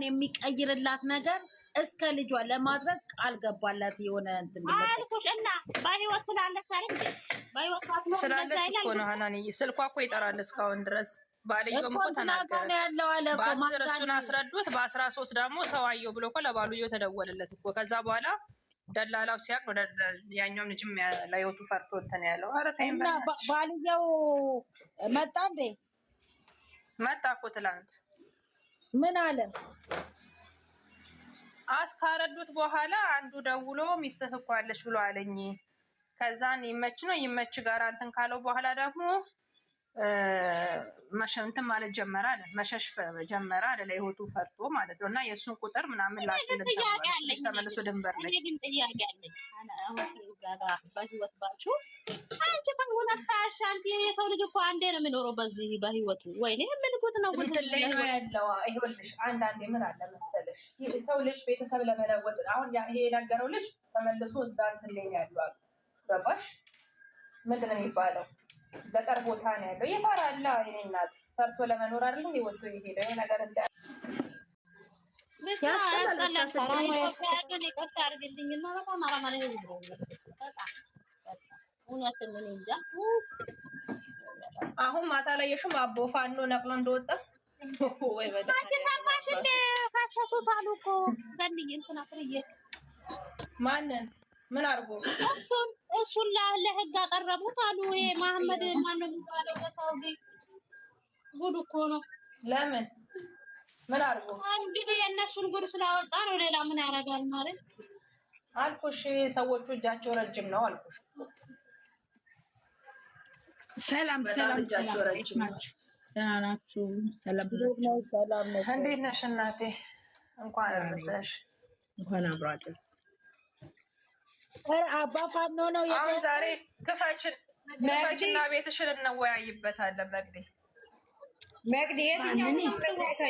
የሚቀይርላት ነገር እስከ ልጇ ለማድረግ ቃል ገባላት። የሆነ እንትን አልኩሽ እና በህይወት ስላለች አይደል? በህይወት ስላለች እኮ ነው ሀናንዬ። ስልኳ እኮ ይጠራል እስካሁን ድረስ። ባልየውም እኮ ተናገረ። በ10 እሱን አስረዱት፣ በ13 ደግሞ ሰው አየው ብሎ እኮ ለባልየው ተደወለለት እኮ። ከዛ በኋላ ደላላው ሲያቅ ወደ ያኛውም ልጅም ለህይወቱ ፈርቶ እንትን ያለው። ኧረ ተይኝ በእናትሽ። ባልየው መጣ እንዴ? መጣ እኮ ትላንት። ምን አለ? አስካረዱት በኋላ አንዱ ደውሎ ሚስትህ እኮ አለች ብሎ አለኝ። ከዛን ይመች ነው ይመች ጋር እንትን ካለው በኋላ ደግሞ እንትን ማለት ጀመረ አለ። መሸሽ ጀመረ አለ ለህይወቱ ፈርቶ ማለት ነው። እና የእሱን ቁጥር ምናምን ላክልኝ ተመልሶ ድንበር ላይ ግን ጥያቄ አለኝ። በህይወት ባችሁ አንቺ ከሆነ ታሻንቺ የሰው ልጅ እኮ አንዴ ነው የሚኖረው በዚህ በህይወቱ። ወይኔ ምን ጉድ ነው እንትን ላይ ነው ያለው። ይኸውልሽ አንዳንዴ ምን አለ መሰለሽ ሰው ልጅ ቤተሰብ ለመለወጥ አሁን ይሄ የነገረው ልጅ ተመልሶ እዛ እንትን ላይ ያለው ገባሽ? ምንድን ነው የሚባለው? ገጠር ቦታ ነው ያለው። ይፈራል። የኔ እናት ሰርቶ ለመኖር አይደለም ይወጡ ይሄዳል ነገር እንደ አሁን ማታ ላይ የሽም አቦ ፋኖ ነቅሎ እንደወጣ ወይ በቃ ሰማሽ እንደ ካሰቱት አሉ እኮ ዘንድዬ እንትና ፍርዬ ማንን ምን አርጎ እሱን ለህግ አቀረቡት አሉ። ይሄ መሐመድ ማነው የሚባለው በሳውዲ ጉድ እኮ ነው። ለምን ምን አርጎ እንግዲህ የእነሱን ጉድ ስላወጣ ነው። ሌላ ምን ያደርጋል ማለት አልኩሽ። ሰዎቹ እጃቸው ረጅም ነው አልኩሽ። ሰላም ሰላም ሰላም ናችሁ? ደህና ናችሁ? ሰላም ነው። ሰላም ነው። እንዴት ነሽ እናቴ? እንኳን አደረሰሽ። እንኳን አብሮ አደረሰ። አባ ፋኖ ነው አሁን ዛሬ ክፈችና ቤትሽን እንወያይበታለን። መግዲ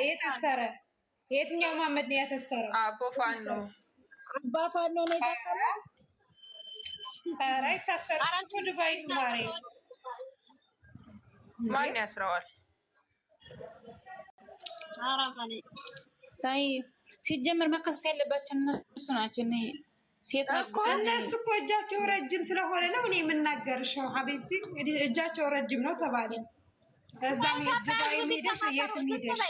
የታሰረ የትኛው ማመድ ነው ያተሰረው? አቦ ፋኖ አባ ፋኖ ነው የታሰረ። ኧረ ይታሰር አራንቱ ዱባይ ማሬ ማን ያስረዋል? አራማኔ ታይ ሲጀመር መከሰስ ያለባቸው እነሱ ናቸው። ሴት እኮ እነሱ እኮ እጃቸው ረጅም ስለሆነ ነው እኔ የምናገርሽው። ሀቢብቲ እጃቸው ረጅም ነው ተባለ። እዛም ዱባይ ሄደሽ የትም ሄደሽ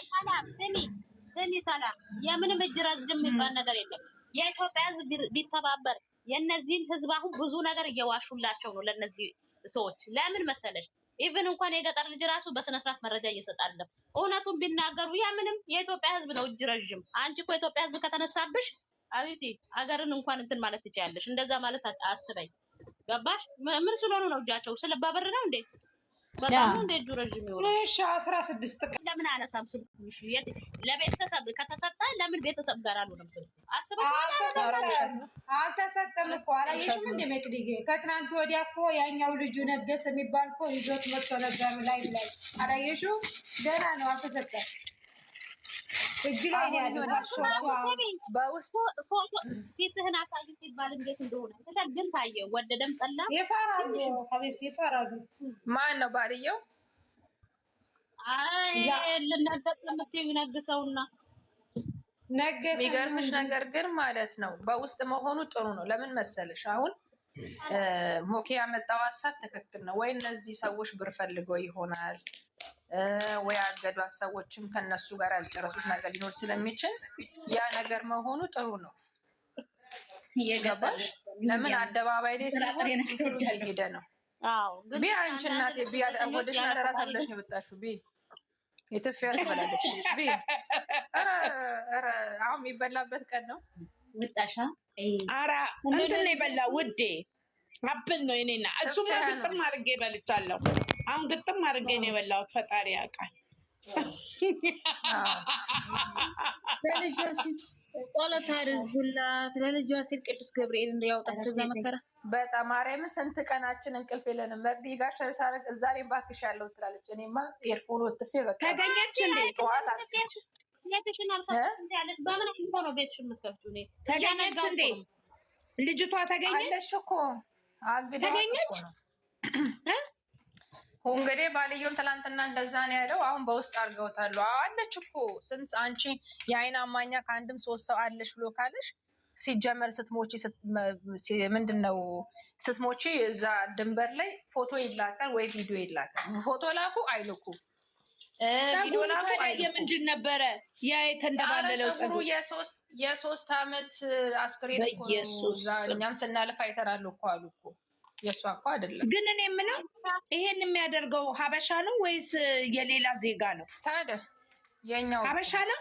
ስሚ ሰላም፣ የምንም እጅ ረጅም የሚባል ነገር የለም። የኢትዮጵያ ሕዝብ ቢተባበር የእነዚህን ሕዝብ አሁን ብዙ ነገር እየዋሹላቸው ነው ለእነዚህ ሰዎች። ለምን መሰለሽ? ኢቭን እንኳን የገጠር ልጅ ራሱ በስነስርዓት መረጃ እየሰጣለ እውነቱን ቢናገሩ የምንም የኢትዮጵያ ሕዝብ ነው እጅ ረጅም። አንቺ እኮ የኢትዮጵያ ሕዝብ ከተነሳብሽ አቤቴ አገርን እንኳን እንትን ማለት ትችያለሽ። እንደዛ ማለት አትበይ። ገባሽ? ምን ስለሆኑ ነው እጃቸው? ስለባበር ነው እንዴ? በጣም ነው እንደ እጁ ረጅም ይሆናል። እሺ 16 ቀን ለምን አነሳም ስልኩሽ? ለቤተሰብ ከተሰጠ ለምን ቤተሰብ ጋር አልሆነም ስልኩ? አልተሰጠም እኮ አላየሽም እንደ መቅዲጌ ከትናንት ወዲያ እኮ ያኛው ልጁ ነገስ የሚባል እኮ ይዞት መጥቶ ነበር ላይ አላየሽው? ገና ነው አልተሰጠም። እጅ ላይ ያለው በውስጥ ፎቶ ፊትህን አሳይ ሲባል እንዴት እንደሆነ ተደግን ታየ። ወደደም ጠላ ይፈራሉ። ሀቢብቲ ይፈራሉ። ማን ነው ባልየው? አይ ለነገር የምትይው ይነግሰውና ነገሰ። የሚገርምሽ ነገር ግን ማለት ነው በውስጥ መሆኑ ጥሩ ነው። ለምን መሰለሽ? አሁን ሞኬ ያመጣው ሀሳብ ትክክል ነው ወይ? እነዚህ ሰዎች ብር ፈልገው ይሆናል ወይ አገዷት ሰዎችም ከነሱ ጋር ያልጨረሱት ነገር ሊኖር ስለሚችል ያ ነገር መሆኑ ጥሩ ነው። እየገባሽ? ለምን አደባባይ ላይ ሲሆን እንትሉ እየሄደ ነው። ቢ አንቺ እናቴ ቢ ወደሽ አደራ ተብለሽ ነው የወጣሽው። ቢ የትፍያ ትበላለች ቢ አሁን የሚበላበት ቀን ነው። ወጣሻ ኧረ እንትን ነው የበላው ውዴ አፕል ነው የኔና እሱም ግጥም አድርጌ በልቻለሁ። አሁን ግጥም አድርጌ ነው የበላሁት። ፈጣሪ ያውቃል። ለልጇ ሲል ጸሎት አድርጉላት። ለልጇ ሲል ቅዱስ ገብርኤል እንዲያወጣት ከዛ መከራ። በጣም ማርያምን ስንት ቀናችን እንቅልፍ የለንም። መግዲ ጋር ሸርሳረግ እዛ ላይ ባክሽ ያለው ትላለች። እኔማ ኤርፎን ወጥፌ በቃ ተገኘች እንዴ ጠዋት ቤትሽን አልከፍትም ያለች በምን አይነት ነው ቤትሽን የምትከፍቱ? ተገኘች እንዴ ልጅቷ? ተገኘች እኮ አግዳ ተገኘች እንግዲህ ባልየውም ትላንትና እንደዛ ነው ያለው። አሁን በውስጥ አድርገውታል። አለች እኮ ስንት አንቺ የአይን አማኛ ከአንድም 3 ሰው አለሽ ብሎ ካለሽ ሲጀመር ስትሞቺ ምንድን ነው ስትሞቺ እዛ ድንበር ላይ ፎቶ ይላካል ወይ ቪዲዮ ይላካል። ፎቶ ላኩ አይልኩ ቪዲዮ ላኩ አይልኩ። ምንድን ነበረ ያ የተንደባለለው ጸጉሩ? የ3 ዓመት አስክሬን እኮ እኛም ስናልፍ አይተናል እኮ አሉ እኮ። የእሷ እኮ አይደለም። ግን እኔ የምለው ይሄን የሚያደርገው ሀበሻ ነው ወይስ የሌላ ዜጋ ነው? ታዲያ የኛው ሀበሻ ነው።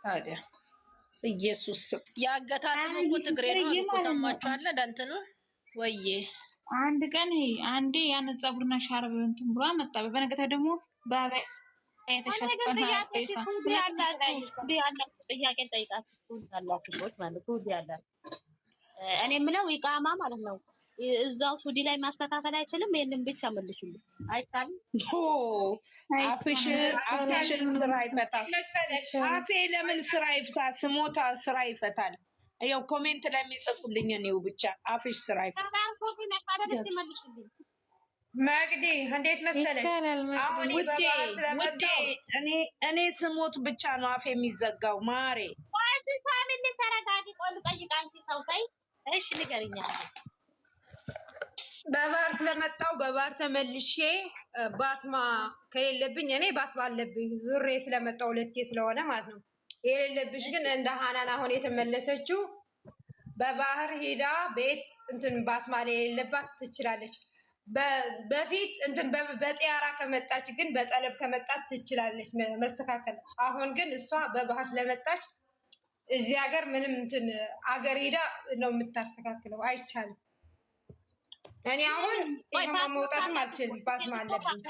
ታዲያ ኢየሱስ ያገታትን እኮ ትግሬ ነው እኮ ሰማችኋል። ደንተኑ ወይዬ አንድ ቀን አንዴ ያን ጸጉርና ሻርብ እንትን ብሎ መጣ። በነገታው ደግሞ ባባ የተሸፈነ ጥያቄ ጠይቃችሁ ያላችሁ ሰዎች ማለት ነው ያላችሁ እኔ የምለው ኢቃማ ማለት ነው እዛው ሱዲ ላይ ማስተካከል አይችልም? ይሄንን ብቻ መልሱልኝ። አይቻልም? አፍሽን ስራ ይፈታል። አፌ ለምን ስራ ይፍታ? ስሞታ ስራ ይፈታል። ያው ኮሜንት ላይ የሚጽፉልኝ እኔው ብቻ አፍሽ ስራ ይፈታል። መግዲ እንዴት መሰለሽ አሁን ውዴ እኔ ስሞት ብቻ ነው አፌ የሚዘጋው። ማሬ ሳሚን ተረጋጊ። ቆይ ጠይቃንቺ ሰው ታይ እሺ ንገሪኛ። በባህር ስለመጣው በባህር ተመልሼ ባስማ ከሌለብኝ እኔ ባስማ አለብኝ ዙሬ ስለመጣው 2 ስለሆነ ማለት ነው። የሌለብሽ ግን እንደ ሃናን አሁን የተመለሰችው በባህር ሄዳ ቤት እንትን ባስማ ላይ የሌለባት ትችላለች። በፊት እንትን በጤያራ ከመጣች ግን በጠለብ ከመጣች ትችላለች መስተካከል። አሁን ግን እሷ በባህር ስለመጣች እዚህ ሀገር ምንም እንትን አገር ሄዳ ነው የምታስተካክለው። አይቻልም። እኔ አሁን ይሄን መውጣትም አልችልም። ባስማ አለብኝ።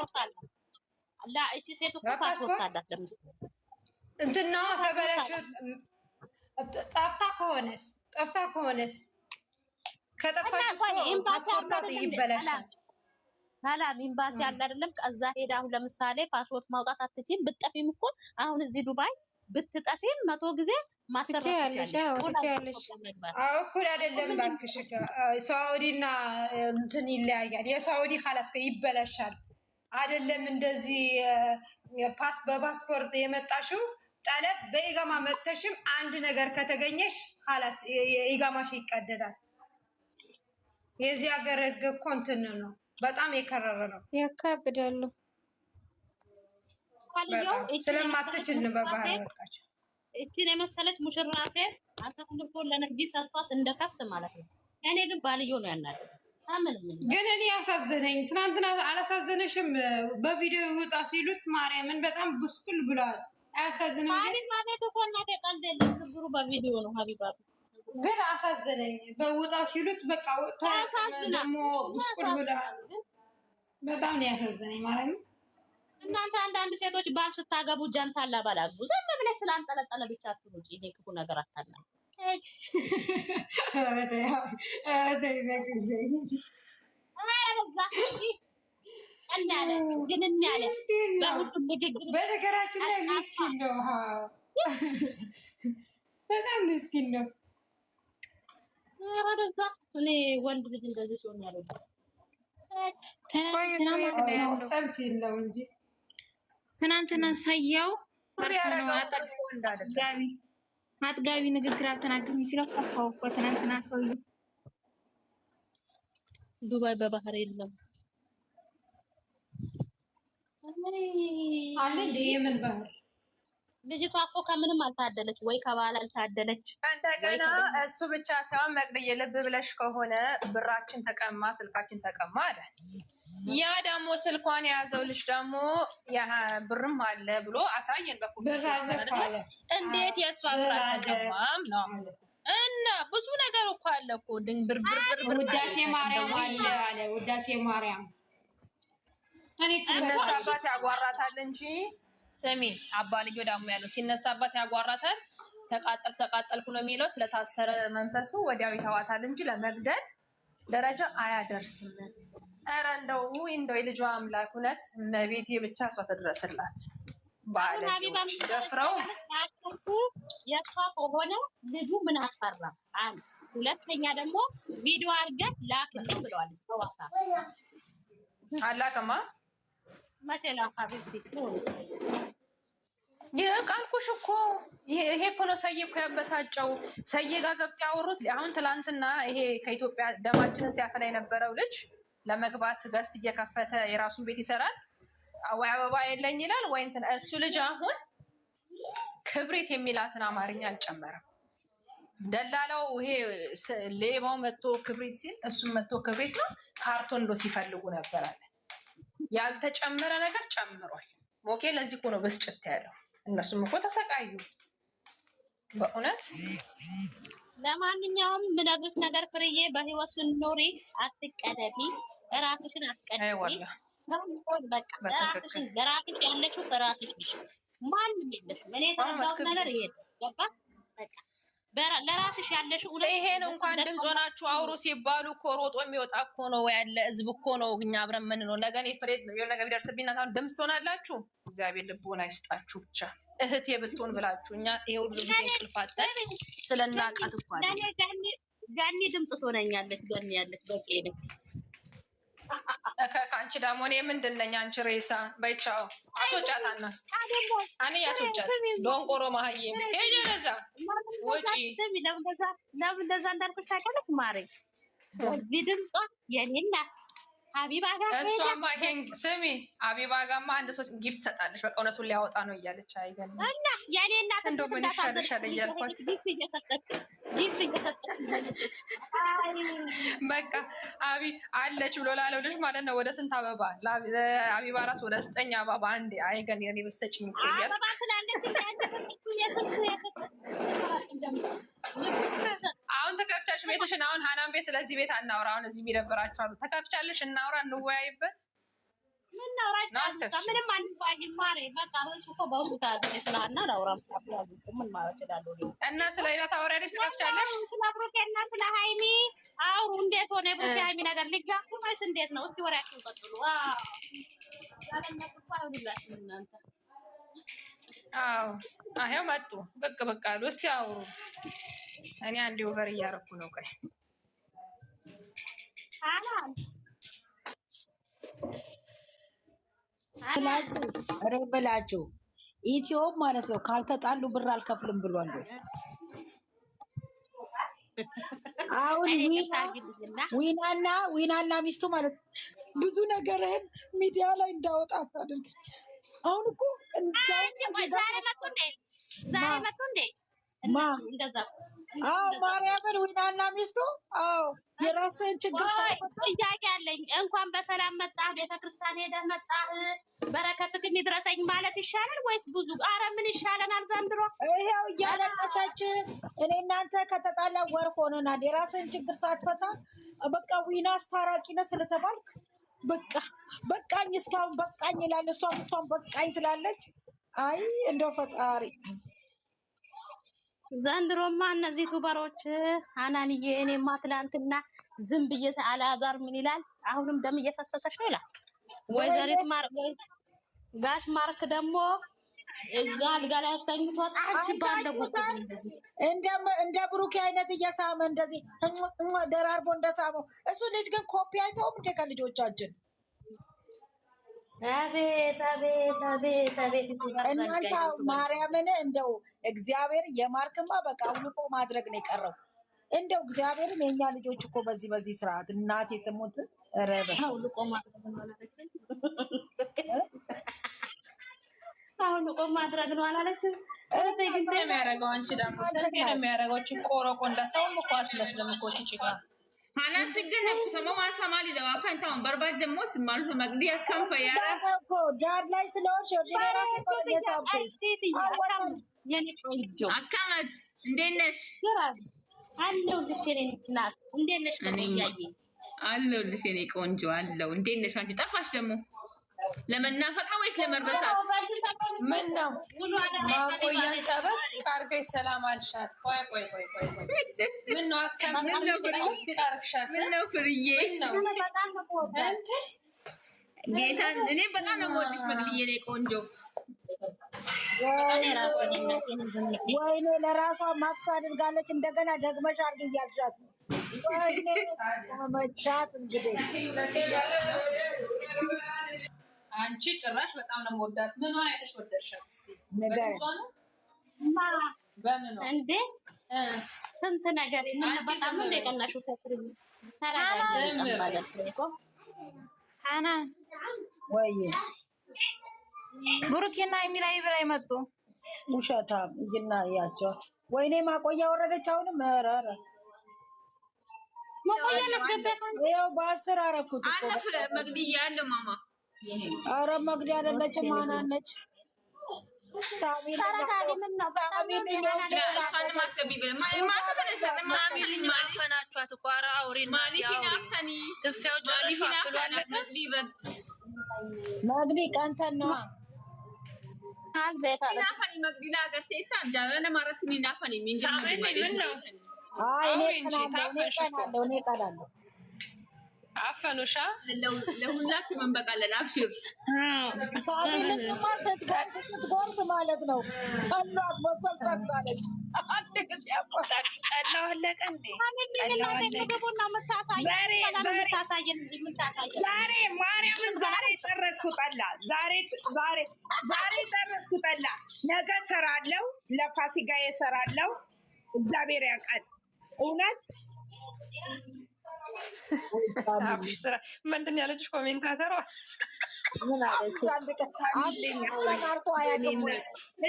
አላ እቺ ሴት እኮ ፓስፖርት አላት ለምሳሌ እንትን ነው ተበላሽ። ጠፍታ ከሆነስ ከጠፋች እኮ ፓስፖርት ይበላሻል። ሰላም ኤምባሲ አለ አይደለም? ከዛ ሄዳ አሁን ለምሳሌ ፓስፖርት ማውጣት አትችይም። ብትጠፊም እኮ አሁን እዚህ ዱባይ ብትጠፊም 100 ጊዜ ማሰራት ትችያለሽ። እኩል አይደለም ባክሽ። ሳውዲና እንትን ይለያያል። የሳውዲ ኻላስ ይበላሻል አይደለም? እንደዚህ በፓስፖርት የመጣሽው ጠለብ በኢጋማ መጥተሽም አንድ ነገር ከተገኘሽ ኻላስ ኢጋማሽ ይቀደዳል። የዚህ ሀገር ህግ እኮ እንትን ነው፣ በጣም የከረረ ነው። ያካብዳሉ። ስለማትችል ነው በባህር ወጣች። እቺን የመሰለች ሙሽራ ሴት አተኩልፎ ለነግዲ ሰጥቷት እንደከፍት ማለት ነው። እኔ ግን ባልዮ ነው ያናደው። ግን እኔ ያሳዘነኝ ትናንትና አላሳዘነሽም? በቪዲዮ ይወጣ ሲሉት ማርያምን በጣም ብስኩል ብለዋል። አያሳዝንም? ግን ማለት እኮ እናቴ ቀልድ የለም። ችግሩ በቪዲዮ ነው ሀቢባ። ግን አሳዘነኝ። በውጣ ሲሉት በቃ ደግሞ ብስኩል ብለዋል። በጣም ነው ያሳዘነኝ ማለት ነው። እናንተ አንዳንድ ሴቶች ባል ስታገቡ ጀንታላ ባላግቡ ዝም ብለሽ ስላንጠለጠለ ብቻ አትሩጪ። እኔ ክፉ ነገር አታና በነገራችን ላይ ምስኪን ነው፣ በጣም ምስኪን ነው። እኔ ወንድ ልጅ እንደዚህ ሲሆን ያለው ትናንትና ሳያው አጥጋቢ ንግግር አልተናገርም ሲለው ከፋው እኮ ትናንትና ሰውዬው። ዱባይ በባህር የለም አለ እንደ የምን ባህር? ልጅቷ እኮ ከምንም አልታደለች፣ ወይ ከባል አልታደለች። እንደገና እሱ ብቻ ሳይሆን መቅደዬ ልብ ብለሽ ከሆነ ብራችን ተቀማ፣ ስልካችን ተቀማ አለ። ያ ደግሞ ስልኳን የያዘው ልጅ ደግሞ ብርም አለ ብሎ አሳየን። እንዴት የእሷ ብር አልተቀማም ነው? እና ብዙ ነገር እኮ አለ እኮ ውዳሴ ማርያም አለ ውዳሴ ማርያም ሲነሳባት ያጓራታል እንጂ ስሚ፣ አባልዮ ደግሞ ያለው ሲነሳባት ያጓራታል። ተቃጠልኩ ነው የሚለው። ስለታሰረ መንፈሱ ወዲያው ይተዋታል እንጂ ለመግደል ደረጃ አያደርስም። ኧረ እንደው የልጇ አምላክ እውነት መቤቴ ብቻ እሷ ትድረስላት። ባለቤቶች ደፍረው የእሷ ከሆነ ልጁ ምን አስፈራ? አንድ ሁለተኛ ደግሞ ቪዲዮ አድርገን ላክልኝ ብለዋል። ተዋሳ አላውቅም። መቼ ላካብቲ ይሄ ቃልኩሽ እኮ ይሄ እኮ ነው ሰዬ እኮ ያበሳጨው። ሰዬ ጋር ገብተው ያወሩት አሁን ትላንትና ይሄ ከኢትዮጵያ ደማችንን ሲያፈላ የነበረው ልጅ ለመግባት ገስት እየከፈተ የራሱን ቤት ይሰራል። ወይ አበባ የለኝ ይላል ወይ እንትን። እሱ ልጅ አሁን ክብሪት የሚላትን አማርኛ አልጨመረም። ደላላው ይሄ ሌባው መጥቶ ክብሪት ሲል እሱም መጥቶ ክብሪት ነው ካርቶን ዶ ሲፈልጉ ነበር አለ። ያልተጨመረ ነገር ጨምሯል። ሞኬ ለዚህ እኮ ነው ብስጭት ያለው። እነሱም እኮ ተሰቃዩ በእውነት። ለማንኛውም ምነግርሽ ነገር ፍርዬ፣ በህይወት ስንኖሪ አትቀደሚ፣ ራስሽን አስቀድሚ። በቃ ራስሽን ለራስሽ ያለሽው ራስሽ ነሽ፣ ማንም የለሽም። እኔ የተረዳሁት ነገር ይሄ ነው። ገባ በቃ ለራስሽ ያለሽ ይሄን እንኳን ድምፅ ሆናችሁ አውሩ ሲባሉ እኮ ሮጦ የሚወጣ እኮ ነው ያለ ህዝብ እኮ ነው። እኛ አብረን ምን ነው ነገ ፍሬድ ነው የሆነ ነገር ቢደርስብኝ እናንተ ድምፅ ሆናላችሁ። እግዚአብሔር ልቦና ይስጣችሁ። ብቻ እህቴ ብትሆን ብላችሁ እኛ ይሄ ሁሉ ጊዜ እንቅልፋተን ስለናቃት እኮ አለ ጋኒ ድምፅ ትሆነኛለች። ጋኒ ያለች በቂ ነው። ከአንቺ ደግሞ እኔ ምንድን ነኝ? አንቺ ሬሳ በይቻው አስወጫታና እኔ ያስወጫት ዶንቆሮ ማህዬም ሄጀ ለዛ ወጪ ለምን እንደዛ እንዳልኩሽ ታውቂያለሽ ማሬ? በዚህ ድምጿ የኔ እናት ሀቢባ ጋር እሷማ ይሄን ስሚ፣ ሀቢባ ጋማ አንድ ሶስት ጊፍት ሰጣለች። በቃ እውነቱን ሊያወጣ ነው እያለች አይገርም እና የኔ እናት እንደው ምን ይሻለሻል እያልኳት ጊፍት እየሰጠች በቃ አቢ አለች ብሎ ላለው ልጅ ማለት ነው። ወደ ስንት አበባ አቢባ ራስ ወደ 9 አበባ አንዴ አይገን የኔ በሰጭኝ ይቆያል። አበባ ስላለች አሁን ተከፍቻለሽ ቤትሽን። አሁን ሀናን ቤት ስለዚህ ቤት አናውራ። አሁን እዚህ የሚደብራችሁ አሉ። ተከፍቻለሽ፣ እናውራ፣ እንወያይበት። ምንም አንባይም ማሬ። በቃ እሱ እኮ በውስጥ ስለና ላውራ ምን ማለት ይችላል። እና ስለ ሌላ ታወሪያለሽ። ተከፍቻለሽ። ስለ ብሩኬና ስለ ሃይሚ አውሩ። እንዴት ሆነ ብሩኬ ሃይሚ ነገር ሊጋቡ ወይስ እንዴት ነው? እስቲ ወሬያችሁን ቀጥሉ። አዎ አሄው መጡ። በቃ በቃ አሉ። እስቲ አውሩ። እኔ አንዴ ኦቨር እያደረኩ ነው። ቆይ ብላችሁ ኢትዮፕ ማለት ነው ካልተጣሉ ብር አልከፍልም ብሏል። አሁን ዊናና ሚስቱ ማለት ብዙ ነገርህን ሚዲያ ላይ እንዳወጣ አታድርግ። አሁን እኮ ማርያምን ዊናና ሚስቱ የራስህን ችግር ጥያቄ አለኝ። እንኳን በሰላም መጣህ፣ ቤተክርስቲያን ሄደህ መጣህ፣ በረከትህ ይድረሰኝ ማለት ይሻላል ወይስ ብዙ? ኧረ ምን ይሻለናል ዘንድሮ? ይሄው እያለቀሰች እኔ እናንተ ከተጣላ ወር ሆነናል። የራስህን ችግር ሳትፈታ በቃ ዊና አስታራቂ ነህ ስለተባልክ በቃ በቃኝ እስካሁን በቃኝ ይላል። እሷም በቃኝ ትላለች። አይ እንደው ፈጣሪ ዘንድሮማ እነዚህ ቱበሮች አናንዬ፣ እኔማ ትላንትና ዝም ብዬ አልዓዛር ምን ይላል? አሁንም ደም እየፈሰሰች ነው ይላል። ወይዘሪት ጋሽ ማርክ ደግሞ እዛ አልጋ ላይ አስተኝቷት አንቺ ባለበት እንደ ብሩኬ አይነት እየሳመ እንደዚህ ደራርቦ እንደሳመው እሱ ልጅ ግን ኮፒ አይተውም እንደ ከልጆቻችን አቤት አቤት አቤት አቤት እናንተ ማርያምን እንደው እግዚአብሔር የማርክማ በቃ አውልቆ ማድረግ ነው የቀረው። እንደው እግዚአብሔርን የኛ ልጆች እኮ በዚህ ስርዓት እናቴ ትሙት ረበስ አውልቆ ማድረግ ነው አላለችም። አውልቆ ማድረግ ነው አላለችም። እንዴ የሚያደርገው አንቺ ደግሞ እንዴ ነው የሚያደርገው? ቆረቆ እንደሰው እኮ አትመስልም እኮ ጭቃ Hana sigde ne kusama ma samali da wakan ta barbar da mos mal to magdi kan fa yara ko dar ላይ ስለሆንሽ ጀነራ ko የኔ ቆንጆ አካመት እንዴት ነሽ? አለሁልሽ የኔ እናት እንዴት ነሽ? አለሁልሽ የኔ ቆንጆ አለሁ። እንዴት ነሽ አንቺ? ጠፋሽ ደግሞ ለመናፈቅ ነው ወይስ ለመርበሳት? ምን ነው ማቆያን ጠበቅ አድርገሽ ሰላም አልሻት? ቆይ ምን ነው አካምሽት? ምን ነው ፍርዬ? ጌታን እኔ በጣም ነው የምወድሽ መግድዬ የኔ ቆንጆ። ወይኔ ለራሷ ማክስ አድርጋለች። እንደገና ደግመሽ አድርጊ እያልሻት ነው። መቻት እንግዲህ አንቺ ጭራሽ በጣም ነው የምወዳት። ምን አይነሽ ወደድሻት? እስቲ በምን ነው እንዴ? ስንት ነገር በጣም ነው የቀናሽው። ሀናን ወይ ብሩኬና የሚል ላይ መጡ። ውሸታም እጅና ያቸው ወይኔ ማቆያ ወረደች። አሁንም ኧረ ይኸው በ10 አደረኩት እኮ አለፍ መግድያ ያለው ማማ። ኧረ መግደያ አይደለችም። ማናነች? መግዲ ቀንተን ነዋ። እኔ ቀናለሁ። አፈኑሻ ለሁላችሁ መንበቃለን። አብሽር ትጎርፍ ማለት ነው። ቀሏት በሰልሰታለች። ቀላው አለቀ እንዴ? ዛሬ ማርያምን ዛሬ ጨረስኩ ጠላ። ዛሬ ጨረስኩ ጠላ። ነገ ሰራለው፣ ለፋሲካ የሰራለው እግዚአብሔር ያውቃል። እውነት ምንድን ያለችሽ ኮሜንታተሯ?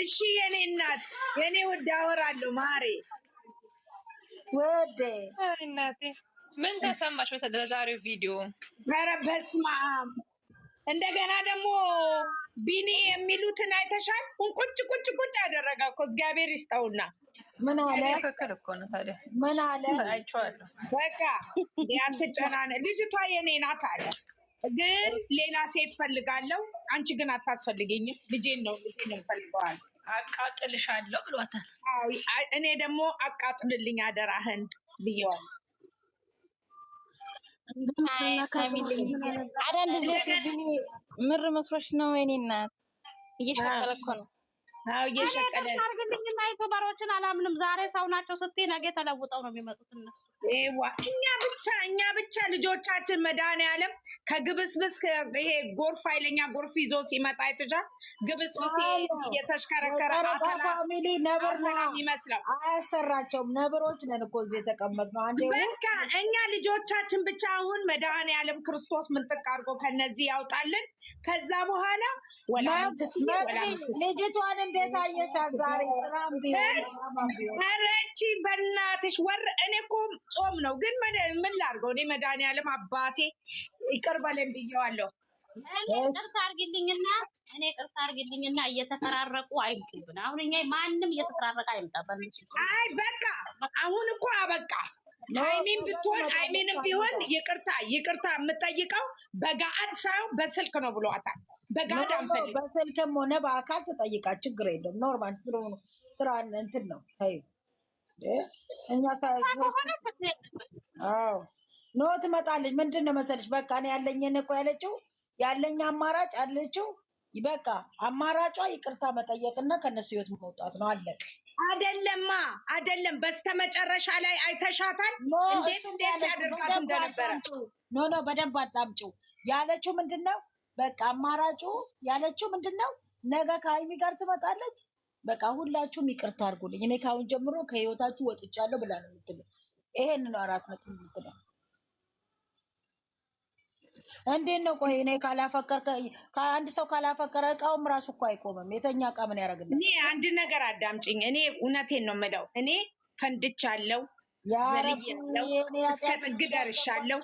እሺ የኔ እናት የኔ ውድ አወራለሁ። ማሬ ወደ እናቴ ምን ተሰማሽ በዛሬው ቪዲዮ? ኧረ በስመ አብ! እንደገና ደግሞ ቢኒ የሚሉትን አይተሻል? ቁጭ ያደረገ እኮ እግዚአብሔር ይስጠውና ምን አለ? ትክክል እኮ ነው። ታዲያ ምን አለ? አይቼዋለሁ። በቃ አትጨናነቅ፣ ልጅቷ የኔ ናት አለ። ግን ሌላ ሴት ፈልጋለሁ፣ አንቺ ግን አታስፈልገኝም። ልጄን ነው ፈልገዋል። አቃጥልሻለሁ ብሏታል። እኔ ደግሞ አቃጥልልኝ አደራህን ብየዋል። አንዳንድ ጊዜ ሲቪኒ ምር መስሎሽ ነው። የኔ እናት እየሸቀለ እኮ ነው። አዎ እየሸቀለ አርግልኝና ዩቱበሮችን አላምንም። ዛሬ ሰው ናቸው ስትይ ነገ ተለውጠው ነው የሚመጡት እነሱ። እኛ ብቻ ልጆቻችን መድኃኒዓለም ከግብስብስ ይሄ ጎርፍ ኃይለኛ ጎርፍ ይዞ ሲመጣ አይተሻል? ግብስብስ እየተሽከረከረ ፋሚሊ ነብር ነው የሚመስለው። አያሰራቸውም። ነብሮች ነን እኮ እዚህ የተቀመጥነው። አንዴ በቃ እኛ ልጆቻችን ብቻ አሁን መድኃኒዓለም ክርስቶስ ምንጥቅ አድርጎ ከነዚህ ያውጣልን። ከዛ በኋላ ልጅቷን እንዴት አየሻት ዛሬ? ስራም ቢሆን ኧረ እቺ በእናትሽ እኔ እኮ ጾም ነው ግን ምን ላድርገው? እኔ መድኃኒዓለም አባቴ ይቅር በለን ብየዋለሁ። ቅርታ አድርጊልኝና እየተፈራረቁ አይምጡብን። አሁን እኛ ማንም እየተፈራረቀ አይምጣብን። አይ በቃ አሁን እኮ አበቃ። ሃይሚን ብትሆን ሃይሚንም ቢሆን ይቅርታ የምጠይቀው በጋአድ ሳይሆን በስልክ ነው ብሏታል። በጋአድ አንፈልግ። በስልክም ሆነ በአካል ተጠይቃ ችግር የለም። ኖርማል ስለሆኑ ስራ እንትን ነው። ታይ እኛ ኖ ትመጣለች። ምንድን ነው መሰለሽ? በቃ እኔ ያለኝን እኮ ያለኝ አማራጭ አለችው። በቃ አማራጯ ይቅርታ መጠየቅና ከነሱ ህይወት መውጣት ነው። አለቀ። አይደለም በስተመጨረሻ ላይ አይተሻታል እንዴት ሲያደርጋት እንደነበረ። ኖ በደንብ አጣምጪው። ያለችው ምንድነው? በቃ አማራጩ ያለችው ምንድነው? ነገ ከሀይሚ ጋር ትመጣለች። በቃ ሁላችሁም ይቅርታ አድርጉልኝ፣ እኔ ካሁን ጀምሮ ከህይወታችሁ ወጥቻለሁ ብላ ነው የምትለው። ይሄን ነው 4 ነጥብ የምትለው። እንዴት ነው? ቆይ እኔ ከአንድ ሰው ካላፈቀረ እቃውም ራሱ እኮ አይቆምም። የተኛ እቃ ምን ያደርግልኝ? እኔ አንድ ነገር አዳምጪኝ። እኔ እውነቴን ነው የምለው። እኔ ፈንድቻለሁ፣ ዘልያለሁ፣ እስከ ጥግ ደርሻለሁ።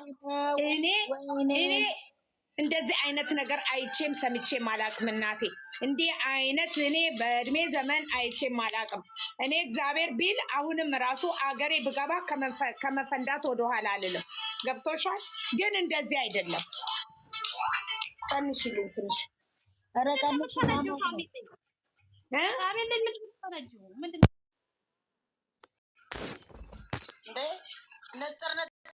እኔ እንደዚህ አይነት ነገር አይቼም ሰምቼም አላቅም እናቴ። እንዲህ አይነት እኔ በእድሜ ዘመን አይቼም አላቅም። እኔ እግዚአብሔር ቢል አሁንም ራሱ አገሬ ብገባ ከመፈንዳት ወደኋላ አልልም። ገብቶሻል? ግን እንደዚህ አይደለም። ቀንሽልኝ ትንሽ። ኧረ ቀንሽ እንደ